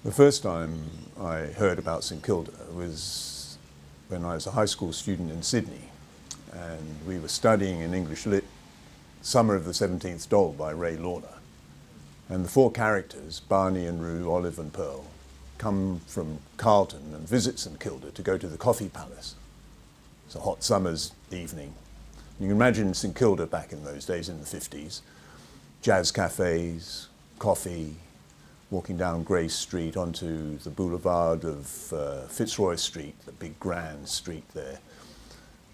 The first time I heard about St Kilda was when I was a high school student in Sydney, and we were studying in English Lit Summer of the 17th Doll by Ray Lauder. And the four characters, Barney and Rue, Olive and Pearl, come from Carlton and visit St Kilda to go to the Coffee Palace. It's a hot summer's evening. You can imagine St Kilda back in those days in the 50s. Jazz cafes, coffee, walking down Grace Street onto the boulevard of Fitzroy Street, the big grand street there.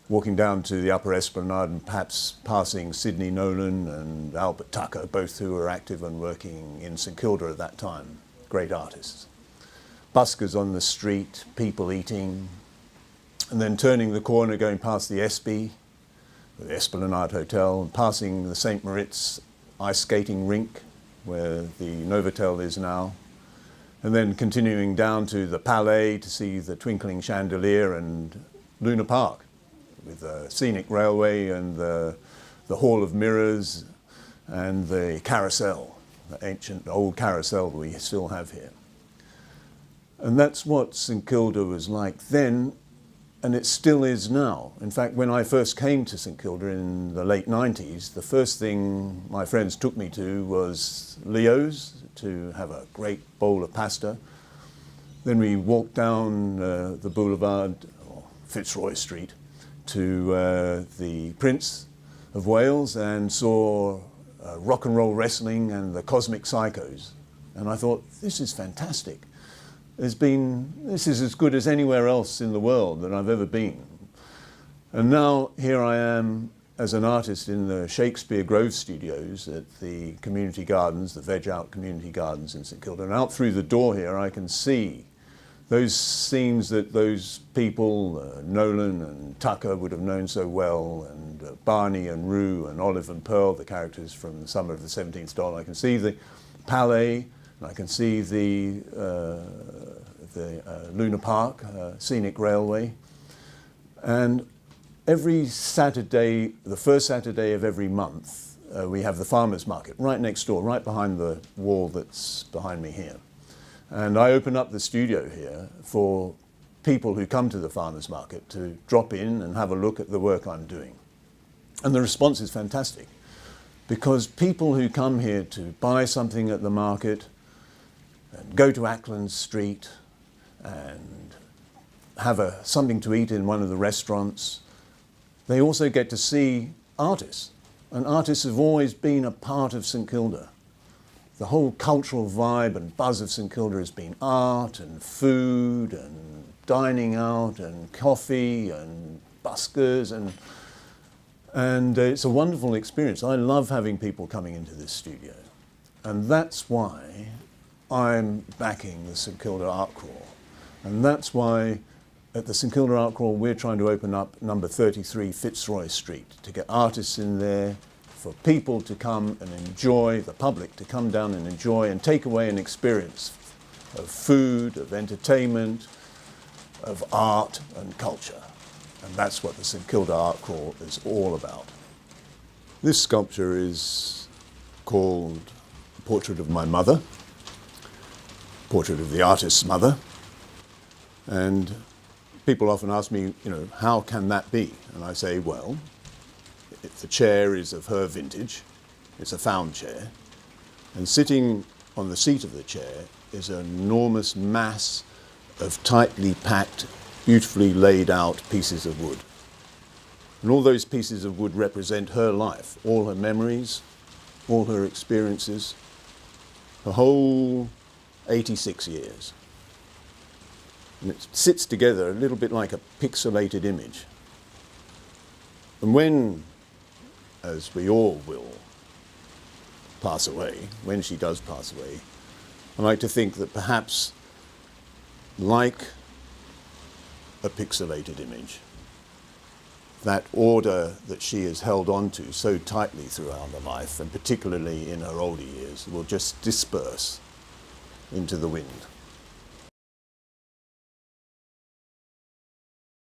Walking down to the Upper Esplanade and perhaps passing Sidney Nolan and Albert Tucker, both who were active and working in St Kilda at that time, great artists. Buskers on the street, people eating, and then turning the corner, going past the Espy, the Esplanade Hotel, and passing the St Moritz ice skating rink, where the Novotel is now, and then continuing down to the Palais to see the twinkling chandelier and Luna Park, with the scenic railway and the Hall of Mirrors and the carousel, the ancient old carousel that we still have here. And that's what St Kilda was like then, and it still is now. In fact, when I first came to St Kilda in the late 90s, the first thing my friends took me to was Leo's to have a great bowl of pasta. Then we walked down the boulevard, or Fitzroy Street, to the Prince of Wales and saw rock and roll wrestling and the Cosmic Psychos. And I thought, this is fantastic. This is as good as anywhere else in the world that I've ever been. And now here I am as an artist in the Shakespeare Grove Studios at the community gardens, the Veg Out community gardens in St Kilda. And out through the door here I can see those scenes that those people, Nolan and Tucker, would have known so well, and Barney and Rue and Olive and Pearl, the characters from the Summer of the 17th Doll. I can see the Palais, and I can see the Luna Park, scenic railway. And every Saturday, the first Saturday of every month, we have the farmers market right next door, right behind the wall that's behind me here. And I open up the studio here for people who come to the farmers market to drop in and have a look at the work I'm doing. And the response is fantastic, because people who come here to buy something at the market and go to Ackland Street and have something to eat in one of the restaurants, they also get to see artists. And artists have always been a part of St Kilda. The whole cultural vibe and buzz of St Kilda has been art and food and dining out and coffee and buskers, and it's a wonderful experience. I love having people coming into this studio, and that's why I'm backing the St Kilda Art Crawl. And that's why at the St Kilda Art Crawl we're trying to open up number 33 Fitzroy Street to get artists in there, for people to come and enjoy, the public to come down and enjoy and take away an experience of food, of entertainment, of art and culture. And that's what the St Kilda Art Crawl is all about. This sculpture is called Portrait of My Mother, portrait of the artist's mother. And people often ask me, how can that be? And I say, well, if the chair is of her vintage, it's a found chair, and sitting on the seat of the chair is an enormous mass of tightly packed, beautifully laid out pieces of wood. And all those pieces of wood represent her life, all her memories, all her experiences, her whole 86 years. And it sits together a little bit like a pixelated image. And when, as we all will, pass away, when she does pass away, I like to think that perhaps, like a pixelated image, that order that she has held on to so tightly throughout her life, and particularly in her older years, will just disperse into the wind.